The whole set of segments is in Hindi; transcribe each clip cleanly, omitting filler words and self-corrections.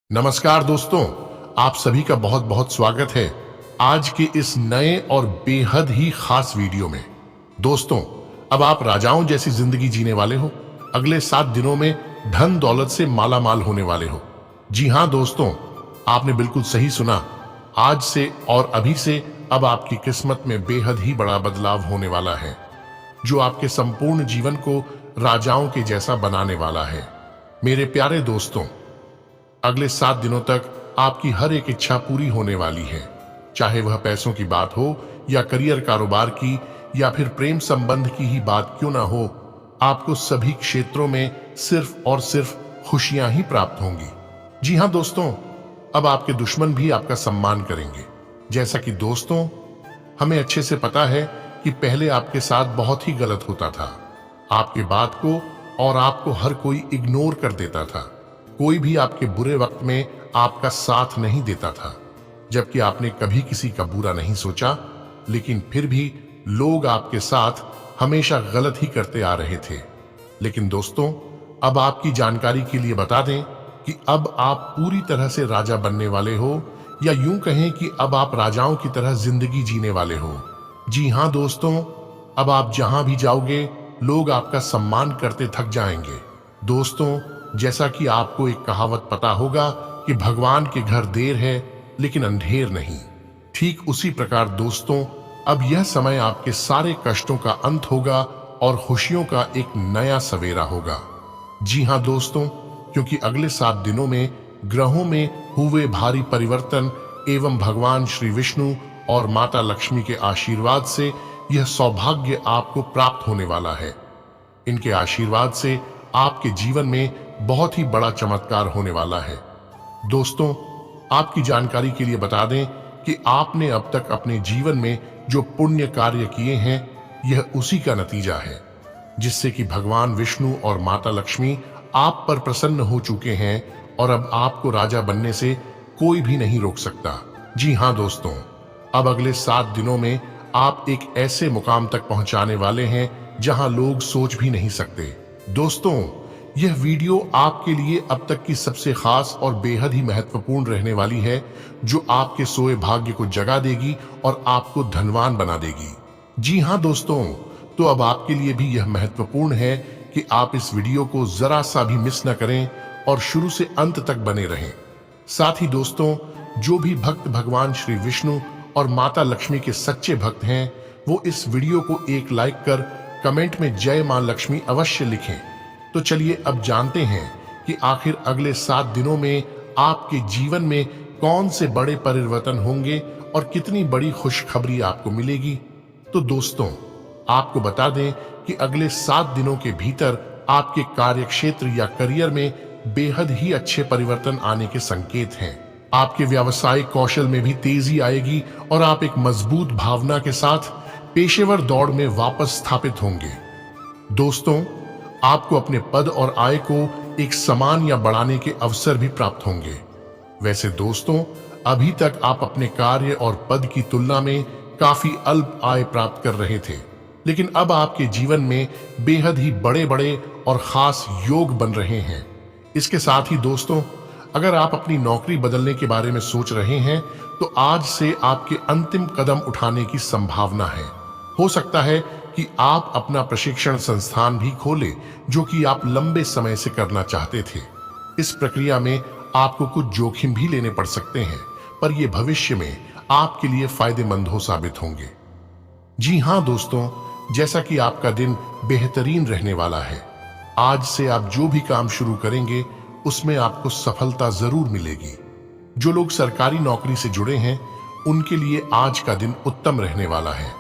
नमस्कार दोस्तों, आप सभी का बहुत बहुत स्वागत है आज के इस नए और बेहद ही खास वीडियो में। दोस्तों, अब आप राजाओं जैसी जिंदगी जीने वाले हो। अगले 7 दिनों में धन दौलत से माला माल होने वाले हो। जी हाँ दोस्तों, आपने बिल्कुल सही सुना। आज से और अभी से अब आपकी किस्मत में बेहद ही बड़ा बदलाव होने वाला है, जो आपके संपूर्ण जीवन को राजाओं के जैसा बनाने वाला है। मेरे प्यारे दोस्तों, अगले 7 दिनों तक आपकी हर एक इच्छा पूरी होने वाली है, चाहे वह पैसों की बात हो या करियर कारोबार की या फिर प्रेम संबंध की ही बात क्यों ना हो। आपको सभी क्षेत्रों में सिर्फ और सिर्फ खुशियां ही प्राप्त होंगी। जी हां दोस्तों, अब आपके दुश्मन भी आपका सम्मान करेंगे। जैसा कि दोस्तों, हमें अच्छे से पता है कि पहले आपके साथ बहुत ही गलत होता था। आपके बात को और आपको हर कोई इग्नोर कर देता था। कोई भी आपके बुरे वक्त में आपका साथ नहीं देता था, जबकि आपने कभी किसी का बुरा नहीं सोचा, लेकिन फिर भी लोग आपके साथ हमेशा गलत ही करते आ रहे थे। लेकिन दोस्तों, अब आपकी जानकारी के लिए बता दें कि अब आप पूरी तरह से राजा बनने वाले हो, या यूं कहें कि अब आप राजाओं की तरह जिंदगी जीने वाले हो। जी हां दोस्तों, अब आप जहां भी जाओगे लोग आपका सम्मान करते थक जाएंगे। दोस्तों, जैसा कि आपको एक कहावत पता होगा कि भगवान के घर देर है लेकिन अंधेर नहीं। ठीक उसी प्रकार दोस्तों, अब यह समय आपके सारे कष्टों का अंत होगा और खुशियों का एक नया सवेरा होगा। जी हां दोस्तों, क्योंकि अगले 7 दिनों में ग्रहों में हुए भारी परिवर्तन एवं भगवान श्री विष्णु और माता लक्ष्मी के आशीर्वाद से यह सौभाग्य आपको प्राप्त होने वाला है। इनके आशीर्वाद से आपके जीवन में बहुत ही बड़ा चमत्कार होने वाला है। दोस्तों, आपकी जानकारी के लिए बता दें कि आपने अब तक अपने जीवन में जो पुण्य कार्य किए हैं, यह उसी का नतीजा है, जिससे कि भगवान विष्णु और माता लक्ष्मी आप पर प्रसन्न हो चुके हैं और अब आपको राजा बनने से कोई भी नहीं रोक सकता। जी हां दोस्तों, अब अगले 7 दिनों में आप एक ऐसे मुकाम तक पहुंचाने वाले हैं जहां लोग सोच भी नहीं सकते। दोस्तों, यह वीडियो आपके लिए अब तक की सबसे खास और बेहद ही महत्वपूर्ण रहने वाली है, जो आपके सोए भाग्य को जगा देगी और आपको धनवान बना देगी। जी हां दोस्तों, तो अब आपके लिए भी यह महत्वपूर्ण है कि आप इस वीडियो को जरा सा भी मिस न करें और शुरू से अंत तक बने रहें। साथ ही दोस्तों, जो भी भक्त भगवान श्री विष्णु और माता लक्ष्मी के सच्चे भक्त हैं, वो इस वीडियो को एक लाइक कर कमेंट में जय मां लक्ष्मी अवश्य लिखें। तो चलिए अब जानते हैं कि आखिर अगले 7 दिनों में आपके जीवन में कौन से बड़े परिवर्तन होंगे और कितनी बड़ी खुशखबरी आपको मिलेगी। तो दोस्तों, आपको बता दें कि अगले 7 दिनों के भीतर आपके कार्यक्षेत्र या करियर में बेहद ही अच्छे परिवर्तन आने के संकेत हैं। आपके व्यावसायिक कौशल में भी तेजी आएगी और आप एक मजबूत भावना के साथ पेशेवर दौड़ में वापस स्थापित होंगे। दोस्तों, आपको अपने पद और आय को एक समान या बढ़ाने के अवसर भी प्राप्त होंगे। वैसे दोस्तों, अभी तक आप अपने कार्य और पद की तुलना में काफी अल्प आय प्राप्त कर रहे थे, लेकिन अब आपके जीवन में बेहद ही बड़े बड़े और खास योग बन रहे हैं। इसके साथ ही दोस्तों, अगर आप अपनी नौकरी बदलने के बारे में सोच रहे हैं, तो आज से आपके अंतिम कदम उठाने की संभावना है। हो सकता है कि आप अपना प्रशिक्षण संस्थान भी खोलें, जो कि आप लंबे समय से करना चाहते थे। इस प्रक्रिया में आपको कुछ जोखिम भी लेने पड़ सकते हैं, पर यह भविष्य में आपके लिए फायदेमंद हो साबित होंगे। जी हां दोस्तों, जैसा कि आपका दिन बेहतरीन रहने वाला है, आज से आप जो भी काम शुरू करेंगे उसमें आपको सफलता जरूर मिलेगी। जो लोग सरकारी नौकरी से जुड़े हैं, उनके लिए आज का दिन उत्तम रहने वाला है।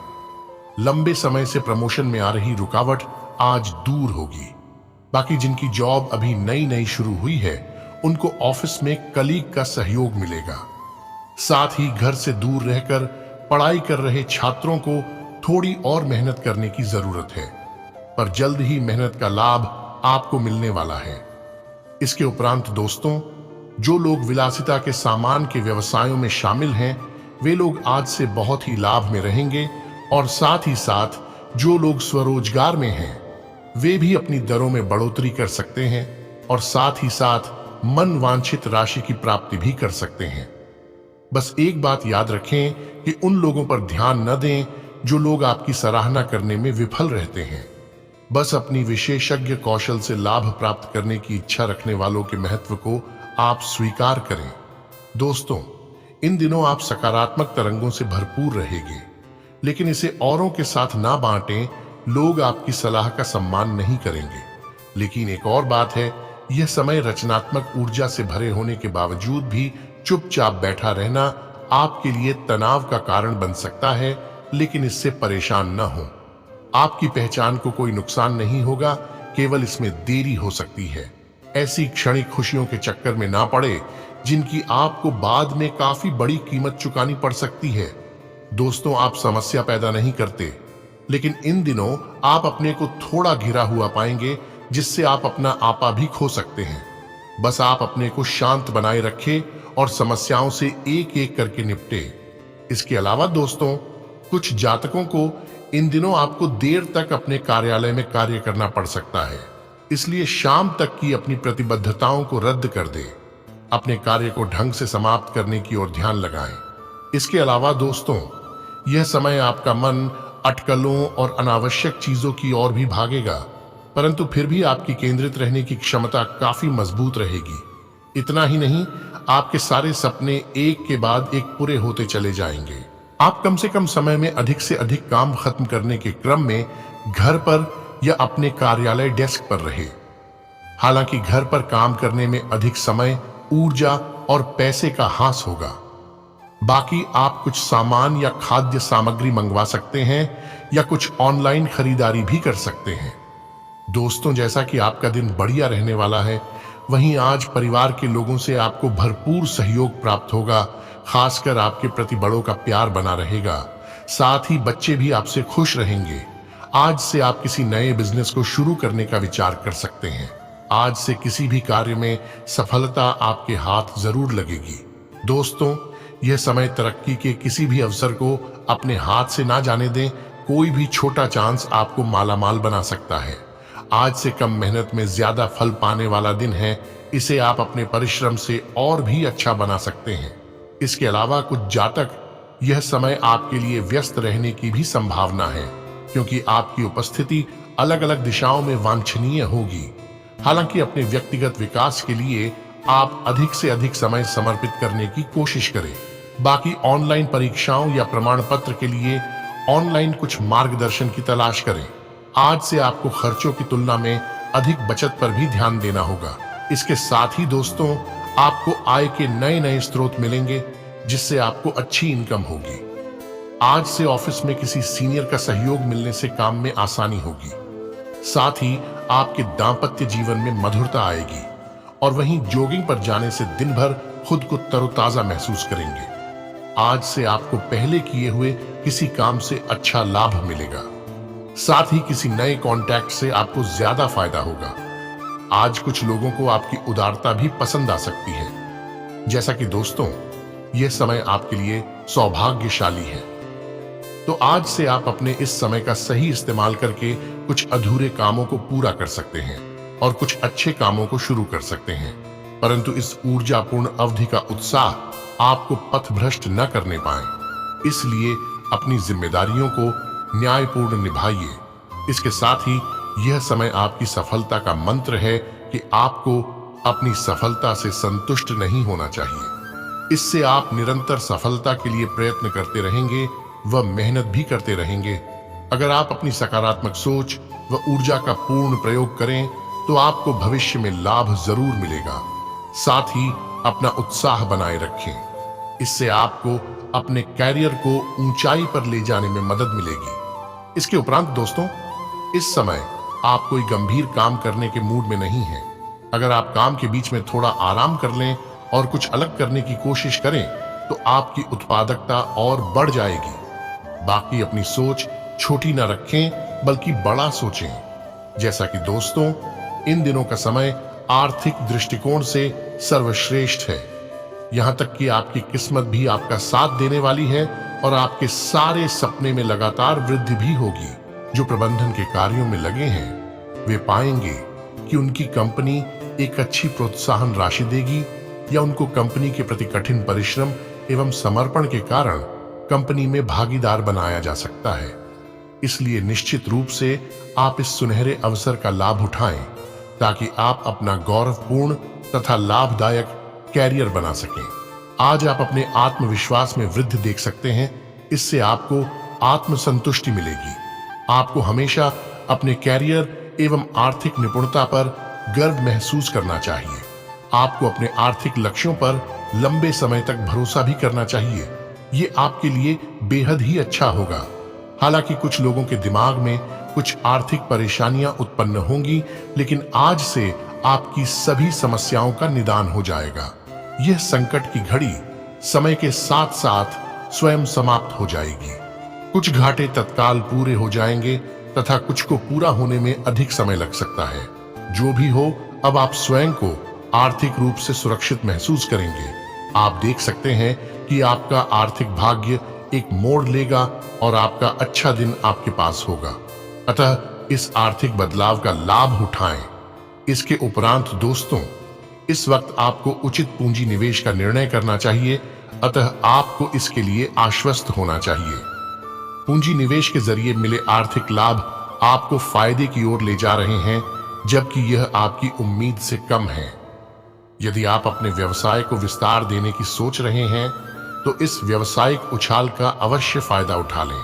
लंबे समय से प्रमोशन में आ रही रुकावट आज दूर होगी। बाकी जिनकी जॉब अभी नई नई शुरू हुई है, उनको ऑफिस में कलीग का सहयोग मिलेगा। साथ ही घर से दूर रहकर पढ़ाई कर रहे छात्रों को थोड़ी और मेहनत करने की जरूरत है, पर जल्द ही मेहनत का लाभ आपको मिलने वाला है। इसके उपरांत दोस्तों, जो लोग विलासिता के सामान के व्यवसायों में शामिल हैं, वे लोग आज से बहुत ही लाभ में रहेंगे, और साथ ही साथ जो लोग स्वरोजगार में हैं, वे भी अपनी दरों में बढ़ोतरी कर सकते हैं और साथ ही साथ मन वांछित राशि की प्राप्ति भी कर सकते हैं। बस एक बात याद रखें कि उन लोगों पर ध्यान न दें जो लोग आपकी सराहना करने में विफल रहते हैं। बस अपनी विशेषज्ञ कौशल से लाभ प्राप्त करने की इच्छा रखने वालों के महत्व को आप स्वीकार करें। दोस्तों, इन दिनों आप सकारात्मक तरंगों से भरपूर रहेंगे, लेकिन इसे औरों के साथ ना बांटें। लोग आपकी सलाह का सम्मान नहीं करेंगे। लेकिन एक और बात है, यह समय रचनात्मक ऊर्जा से भरे होने के बावजूद भी चुपचाप बैठा रहना आपके लिए तनाव का कारण बन सकता है, लेकिन इससे परेशान न हो। आपकी पहचान को कोई नुकसान नहीं होगा, केवल इसमें देरी हो सकती है। ऐसी क्षणिक खुशियों के चक्कर में ना पड़े जिनकी आपको बाद में काफी बड़ी कीमत चुकानी पड़ सकती है। दोस्तों, आप समस्या पैदा नहीं करते, लेकिन इन दिनों आप अपने को थोड़ा घिरा हुआ पाएंगे, जिससे आप अपना आपा भी खो सकते हैं। बस आप अपने को शांत बनाए रखें और समस्याओं से एक एक करके निपटे। इसके अलावा दोस्तों, कुछ जातकों को इन दिनों आपको देर तक अपने कार्यालय में कार्य करना पड़ सकता है, इसलिए शाम तक की अपनी प्रतिबद्धताओं को रद्द कर दे। अपने कार्य को ढंग से समाप्त करने की ओर ध्यान लगाएं। इसके अलावा दोस्तों, यह समय आपका मन अटकलों और अनावश्यक चीजों की ओर भी भागेगा, परंतु फिर भी आपकी केंद्रित रहने की क्षमता काफी मजबूत रहेगी। इतना ही नहीं, आपके सारे सपने एक के बाद एक पूरे होते चले जाएंगे। आप कम से कम समय में अधिक से अधिक काम खत्म करने के क्रम में घर पर या अपने कार्यालय डेस्क पर रहे। हालांकि घर पर काम करने में अधिक समय, ऊर्जा और पैसे का हास होगा। बाकी आप कुछ सामान या खाद्य सामग्री मंगवा सकते हैं या कुछ ऑनलाइन खरीदारी भी कर सकते हैं। दोस्तों, जैसा कि आपका दिन बढ़िया रहने वाला है, वहीं आज परिवार के लोगों से आपको भरपूर सहयोग प्राप्त होगा। खासकर आपके प्रति बड़ों का प्यार बना रहेगा। साथ ही बच्चे भी आपसे खुश रहेंगे। आज से आप किसी नए बिजनेस को शुरू करने का विचार कर सकते हैं। आज से किसी भी कार्य में सफलता आपके हाथ जरूर लगेगी। दोस्तों, यह समय तरक्की के किसी भी अवसर को अपने हाथ से ना जाने दें। कोई भी छोटा चांस आपको मालामाल बना सकता है। आज से कम मेहनत में ज्यादा फल पाने वाला दिन है। इसे आप अपने परिश्रम से और भी अच्छा बना सकते हैं। इसके अलावा कुछ जातक, यह समय आपके लिए व्यस्त रहने की भी संभावना है, क्योंकि आपकी उपस्थिति अलग अलग दिशाओं में वांछनीय होगी। हालांकि अपने व्यक्तिगत विकास के लिए आप अधिक से अधिक समय समर्पित करने की कोशिश करें। बाकी ऑनलाइन परीक्षाओं या प्रमाण पत्र के लिए ऑनलाइन कुछ मार्गदर्शन की तलाश करें। आज से आपको खर्चों की तुलना में अधिक बचत पर भी ध्यान देना होगा। इसके साथ ही दोस्तों, आपको आय के नए नए स्रोत मिलेंगे, जिससे आपको अच्छी इनकम होगी। आज से ऑफिस में किसी सीनियर का सहयोग मिलने से काम में आसानी होगी। साथ ही आपके दांपत्य जीवन में मधुरता आएगी और वहीं जॉगिंग पर जाने से दिन भर खुद को तरोताजा महसूस करेंगे। आज से आपको पहले किए हुए किसी काम से अच्छा लाभ मिलेगा। साथ ही किसी नए कॉन्टैक्ट से आपको ज्यादा फायदा होगा। आज कुछ लोगों को आपकी उदारता भी पसंद आ सकती है। जैसा कि दोस्तों, यह समय आपके लिए सौभाग्यशाली है। तो आज से आप अपने इस समय का सही इस्तेमाल करके कुछ अधूरे कामों को पूरा कर सकते हैं और कुछ अच्छे कामों को शुरू कर सकते हैं। परंतु इस ऊर्जापूर्ण अवधि का उत्साह आपको पथभ्रष्ट न करने पाए, इसलिए अपनी जिम्मेदारियों को न्यायपूर्ण निभाइए। इसके साथ ही यह समय आपकी सफलता का मंत्र है कि आपको अपनी सफलता से संतुष्ट नहीं होना चाहिए। इससे आप निरंतर सफलता के लिए प्रयत्न करते रहेंगे व मेहनत भी करते रहेंगे। अगर आप अपनी सकारात्मक सोच व ऊर्जा का पूर्ण प्रयोग करें तो आपको भविष्य में लाभ जरूर मिलेगा। साथ ही अपना उत्साह बनाए रखें। इससे आपको अपने कैरियर को ऊंचाई पर ले जाने में मदद मिलेगी। इसके उपरांत दोस्तों, इस समय आप कोई गंभीर काम करने के मूड में नहीं हैं। अगर आप काम के बीच में थोड़ा आराम कर लें और कुछ अलग करने की कोशिश करें तो आपकी उत्पादकता और बढ़ जाएगी। बाकी अपनी सोच छोटी न रखें बल्कि बड़ा सोचें। जैसा कि दोस्तों, इन दिनों का समय आर्थिक दृष्टिकोण से सर्वश्रेष्ठ है। यहां तक कि आपकी किस्मत भी आपका साथ देने वाली है और आपके सारे सपने में लगातार वृद्धि भी होगी। जो प्रबंधन के कार्यों में लगे हैं वे पाएंगे कि उनकी कंपनी एक अच्छी प्रोत्साहन राशि देगी या उनको कंपनी के प्रति कठिन परिश्रम एवं समर्पण के कारण कंपनी में भागीदार बनाया जा सकता है। इसलिए निश्चित रूप से आप इस सुनहरे अवसर का लाभ उठाएं ताकि आप अपना गौरवपूर्ण तथा लाभदायक कैरियर बना सकें। आज आप अपने आत्मविश्वास में वृद्धि देख सकते हैं। इससे आपको आत्मसंतुष्टि मिलेगी। आपको हमेशा अपने कैरियर एवं आर्थिक निपुणता पर गर्व महसूस करना चाहिए। आपको अपने आर्थिक लक्ष्यों पर लंबे समय तक भरोसा भी करना चाहिए। ये आपके लिए बेहद ही अच्छा होगा। हालांकि कुछ लोगों के दिमाग में कुछ आर्थिक परेशानियां उत्पन्न होंगी, लेकिन आज से आपकी सभी समस्याओं का निदान हो जाएगा। यह संकट की घड़ी समय के साथ साथ स्वयं समाप्त हो जाएगी। कुछ घाटे तत्काल पूरे हो जाएंगे तथा कुछ को पूरा होने में अधिक समय लग सकता है। जो भी हो, अब आप स्वयं को आर्थिक रूप से सुरक्षित महसूस करेंगे। आप देख सकते हैं कि आपका आर्थिक भाग्य एक मोड़ लेगा और आपका अच्छा दिन आपके पास होगा। अतः इस आर्थिक बदलाव का लाभ उठाएं। इसके उपरांत दोस्तों, इस वक्त आपको उचित पूंजी निवेश का निर्णय करना चाहिए। अतः आपको इसके लिए आश्वस्त होना चाहिए। पूंजी निवेश के जरिए मिले आर्थिक लाभ आपको फायदे की ओर ले जा रहे हैं, जबकि यह आपकी उम्मीद से कम है। यदि आप अपने व्यवसाय को विस्तार देने की सोच रहे हैं तो इस व्यवसायिक उछाल का अवश्य फायदा उठा लें।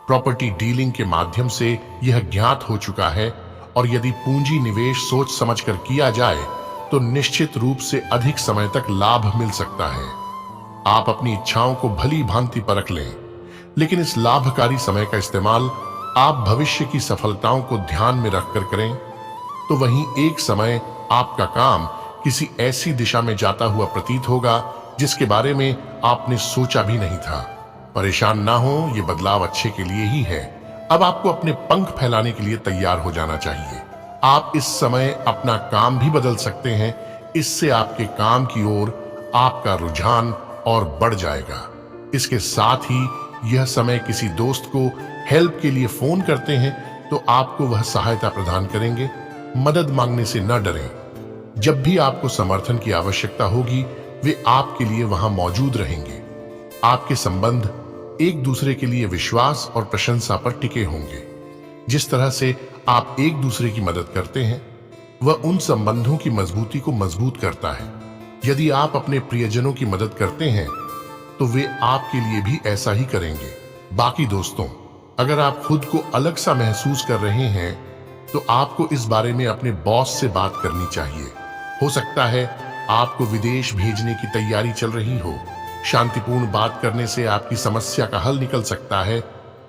प्रॉपर्टी डीलिंग के माध्यम से यह ज्ञात हो चुका है और यदि पूंजी निवेश सोच समझकर किया जाए तो निश्चित रूप से अधिक समय तक लाभ मिल सकता है। आप अपनी इच्छाओं को भली भांति परख लें, लेकिन इस लाभकारी समय का इस्तेमाल आप भविष्य की सफलताओं को ध्यान में रखकर करें। तो वहीं एक समय आपका काम किसी ऐसी दिशा में जाता हुआ प्रतीत होगा जिसके बारे में आपने सोचा भी नहीं था। परेशान ना हो, ये बदलाव अच्छे के लिए ही है। अब आपको अपने पंख फैलाने के लिए तैयार हो जाना चाहिए। आप इस समय अपना काम भी बदल सकते हैं। इससे आपके काम की ओर आपका रुझान और बढ़ जाएगा। इसके साथ ही यह समय किसी दोस्त को हेल्प के लिए फोन करते हैं तो आपको वह सहायता प्रदान करेंगे। मदद मांगने से न डरें। जब भी आपको समर्थन की आवश्यकता होगी वे आपके लिए वहां मौजूद रहेंगे। आपके संबंध एक दूसरे के लिए विश्वास और प्रशंसा पर टिके होंगे। जिस तरह से आप एक दूसरे की मदद करते हैं वह उन संबंधों की मजबूती को मजबूत करता है। यदि आप अपने प्रियजनों की मदद करते हैं तो वे आपके लिए भी ऐसा ही करेंगे। बाकी दोस्तों, अगर आप खुद को अलग सा महसूस कर रहे हैं तो आपको इस बारे में अपने बॉस से बात करनी चाहिए। हो सकता है आपको विदेश भेजने की तैयारी चल रही हो। शांतिपूर्ण बात करने से आपकी समस्या का हल निकल सकता है।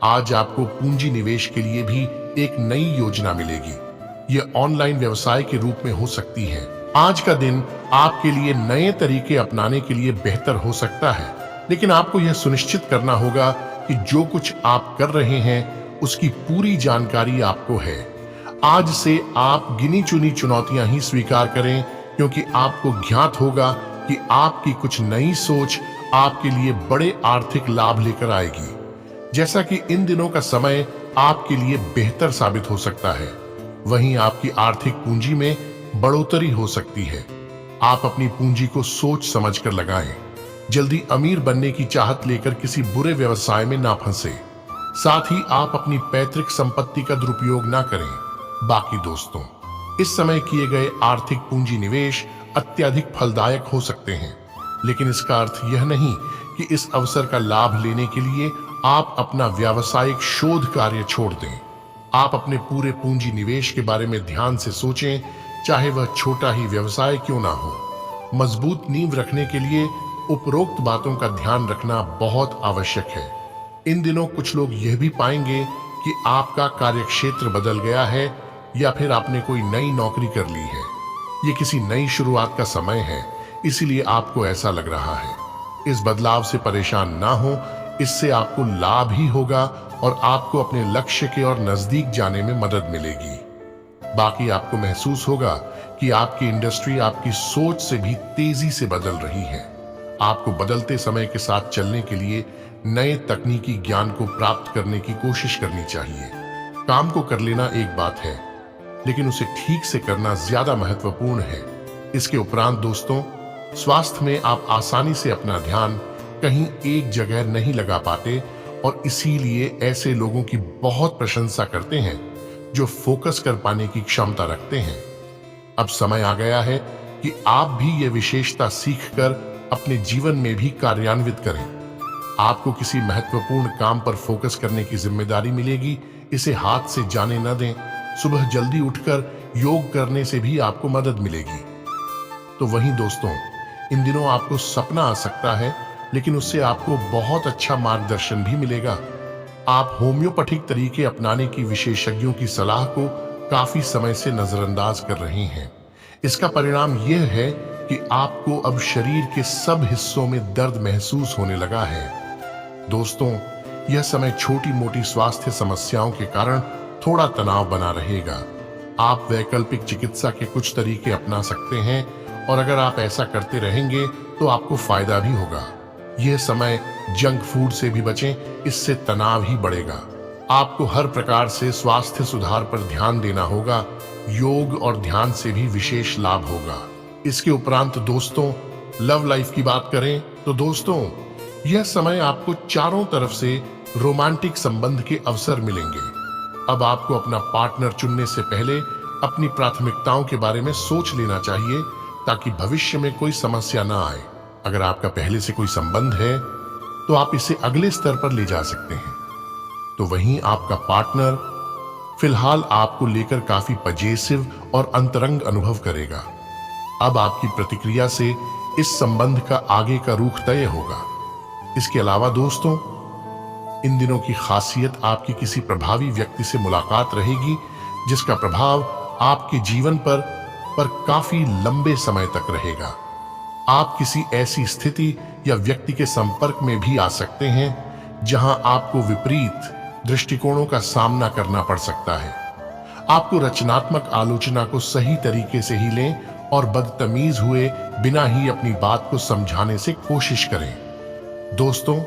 आज आपको पूंजी निवेश के लिए भी एक नई योजना मिलेगी। यह ऑनलाइन व्यवसाय के रूप में हो सकती है। आज का दिन आपके लिए नए तरीके अपनाने के लिए बेहतर हो सकता है, लेकिन आपको यह सुनिश्चित करना होगा कि जो कुछ आप कर रहे हैं उसकी पूरी जानकारी आपको है। आज से आप गिनी चुनी चुनौतियां ही स्वीकार करें, क्योंकि आपको ज्ञात होगा कि आपकी कुछ नई सोच आपके लिए बड़े आर्थिक लाभ लेकर आएगी। जैसा कि इन दिनों का समय आपके लिए बेहतर साबित हो सकता है, वहीं आपकी आर्थिक पूंजी में बढ़ोतरी हो सकती है। आप अपनी पूंजी को सोच समझकर लगाएं। जल्दी अमीर बनने की चाहत लेकर किसी बुरे व्यवसाय में ना फंसे। साथ ही आप अपनी पैतृक संपत्ति का दुरुपयोग ना करें। बाकी दोस्तों, इस समय किए गए आर्थिक पूंजी निवेश अत्यधिक फलदायक हो सकते हैं, लेकिन इसका अर्थ यह नहीं कि इस अवसर का लाभ लेने के लिए आप अपना व्यावसायिक शोध कार्य छोड़ दें। आप अपने पूरे पूंजी निवेश के बारे में ध्यान से सोचें, चाहे वह छोटा ही व्यवसाय क्यों ना हो। मजबूत नींव रखने के लिए उपरोक्त बातों का ध्यान रखना बहुत आवश्यक है। इन दिनों कुछ लोग यह भी पाएंगे कि आपका कार्यक्षेत्र बदल गया है या फिर आपने कोई नई नौकरी कर ली है। ये किसी नई शुरुआत का समय है, इसीलिए आपको ऐसा लग रहा है। इस बदलाव से परेशान ना हो, इससे आपको लाभ ही होगा और आपको अपने लक्ष्य के और नजदीक जाने में मदद मिलेगी। बाकी आपको महसूस होगा कि आपकी इंडस्ट्री आपकी सोच से भी तेजी से बदल रही है। आपको बदलते समय के साथ चलने के लिए नए तकनीकी ज्ञान को प्राप्त करने की कोशिश करनी चाहिए। काम को कर लेना एक बात है, लेकिन उसे ठीक से करना ज्यादा महत्वपूर्ण है। इसके उपरांत दोस्तों, स्वास्थ्य में आप आसानी से अपना ध्यान कहीं एक जगह नहीं लगा पाते और इसीलिए ऐसे लोगों की बहुत प्रशंसा करते हैं जो फोकस कर पाने की क्षमता रखते हैं। अब समय आ गया है कि आप भी ये विशेषता सीखकर अपने जीवन में भी कार्यान्वित करें। आपको किसी महत्वपूर्ण काम पर फोकस करने की जिम्मेदारी मिलेगी, इसे हाथ से जाने न दें। सुबह जल्दी उठकर योग करने से भी आपको मदद मिलेगी। तो वहीं दोस्तों, इन दिनों आपको सपना आ सकता है, लेकिन उससे आपको बहुत अच्छा मार्गदर्शन भी मिलेगा। आप होम्योपैथिक तरीके अपनाने की विशेषज्ञों की सलाह को काफी समय से नजरअंदाज कर रहे हैं। इसका परिणाम यह है कि आपको अब शरीर के सब हिस्सों में दर्द महसूस होने लगा है। दोस्तों, यह समय छोटी मोटी स्वास्थ्य समस्याओं के कारण थोड़ा तनाव बना रहेगा। आप वैकल्पिक चिकित्सा के कुछ तरीके अपना सकते हैं और अगर आप ऐसा करते रहेंगे तो आपको फायदा भी होगा। यह समय जंक फूड से भी बचें, इससे तनाव ही बढ़ेगा। आपको हर प्रकार से स्वास्थ्य सुधार पर ध्यान देना होगा। योग और ध्यान से भी विशेष लाभ होगा। इसके उपरांत दोस्तों, लव लाइफ की बात करें तो दोस्तों, यह समय आपको चारों तरफ से रोमांटिक संबंध के अवसर मिलेंगे। अब आपको अपना पार्टनर चुनने से पहले अपनी प्राथमिकताओं के बारे में सोच लेना चाहिए ताकि भविष्य में कोई समस्या ना आए। अगर आपका पहले से कोई संबंध है तो आप इसे अगले स्तर पर ले जा सकते हैं। तो वहीं आपका पार्टनर फिलहाल आपको लेकर काफी पजेसिव और अंतरंग अनुभव करेगा। अब आपकी प्रतिक्रिया से इस संबंध का आगे का रुख तय होगा। इसके अलावा दोस्तों, इन दिनों की खासियत आपकी किसी प्रभावी व्यक्ति से मुलाकात रहेगी जिसका प्रभाव आपके जीवन पर काफी लंबे समय तक रहेगा। आप किसी ऐसी स्थिति या व्यक्ति के संपर्क में भी आ सकते हैं जहां आपको विपरीत दृष्टिकोणों का सामना करना पड़ सकता है। आपको रचनात्मक आलोचना को सही तरीके से ही लें और बदतमीज हुए बिना ही अपनी बात को समझाने से कोशिश करें। दोस्तों,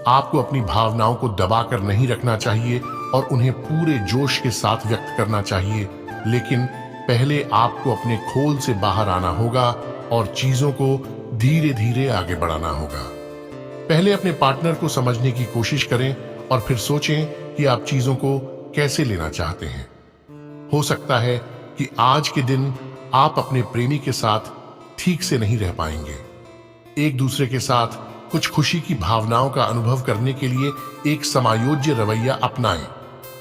आपको अपनी भावनाओं को दबाकर नहीं रखना चाहिए और उन्हें पूरे जोश के साथ व्यक्त करना चाहिए, लेकिन पहले आपको अपने खोल से बाहर आना होगा और चीजों को धीरे धीरे आगे बढ़ाना होगा। पहले अपने पार्टनर को समझने की कोशिश करें और फिर सोचें कि आप चीजों को कैसे लेना चाहते हैं। हो सकता है कि आज के दिन आप अपने प्रेमी के साथ ठीक से नहीं रह पाएंगे। एक दूसरे के साथ कुछ खुशी की भावनाओं का अनुभव करने के लिए एक समायोज्य रवैया अपनाएं।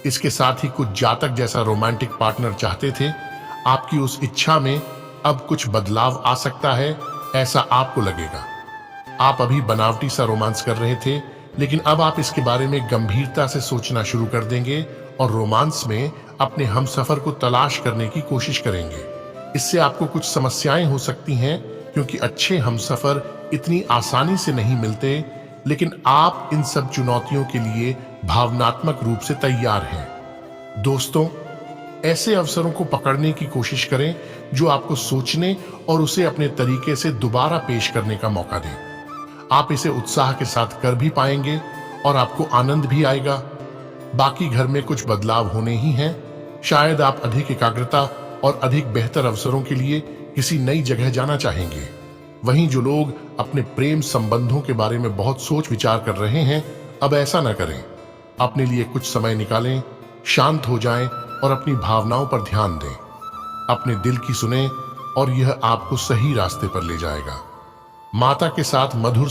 इसके साथ ही कुछ जातक जैसा रोमांटिक पार्टनर चाहते थे, आपकी उस इच्छा में अब कुछ बदलाव आ सकता है, ऐसा आपको लगेगा। आप अभी बनावटी सा रोमांस कर रहे थे, लेकिन अब आप इसके बारे में गंभीरता से सोचना शुरू कर देंगे और रोमांस में अपने हमसफर को तलाश करने की कोशिश करेंगे। इससे आपको कुछ समस्याएं हो सकती हैं, क्योंकि अच्छे हमसफर इतनी आसानी से नहीं मिलते, लेकिन आप इन सब चुनौतियों के लिए भावनात्मक रूप से तैयार हैं। दोस्तों, ऐसे अवसरों को पकड़ने की कोशिश करें जो आपको सोचने और उसे अपने तरीके से दोबारा पेश करने का मौका दें। आप इसे उत्साह के साथ कर भी पाएंगे और आपको आनंद भी आएगा। बाकी घर में कुछ बदलाव होने ही हैं। शायद आप अधिक एकाग्रता और अधिक बेहतर अवसरों के लिए किसी नई जगह जाना चाहेंगे। वहीं जो लोग अपने प्रेम संबंधों के बारे में बहुत सोच विचार कर रहे हैं, अब ऐसा न करें। अपने लिए कुछ समय निकालें, शांत हो जाएं और अपनी भावनाओं पर ध्यान दें। अपने दिल की सुने और यह आपको सही रास्ते पर ले जाएगा। माता के साथ मधुर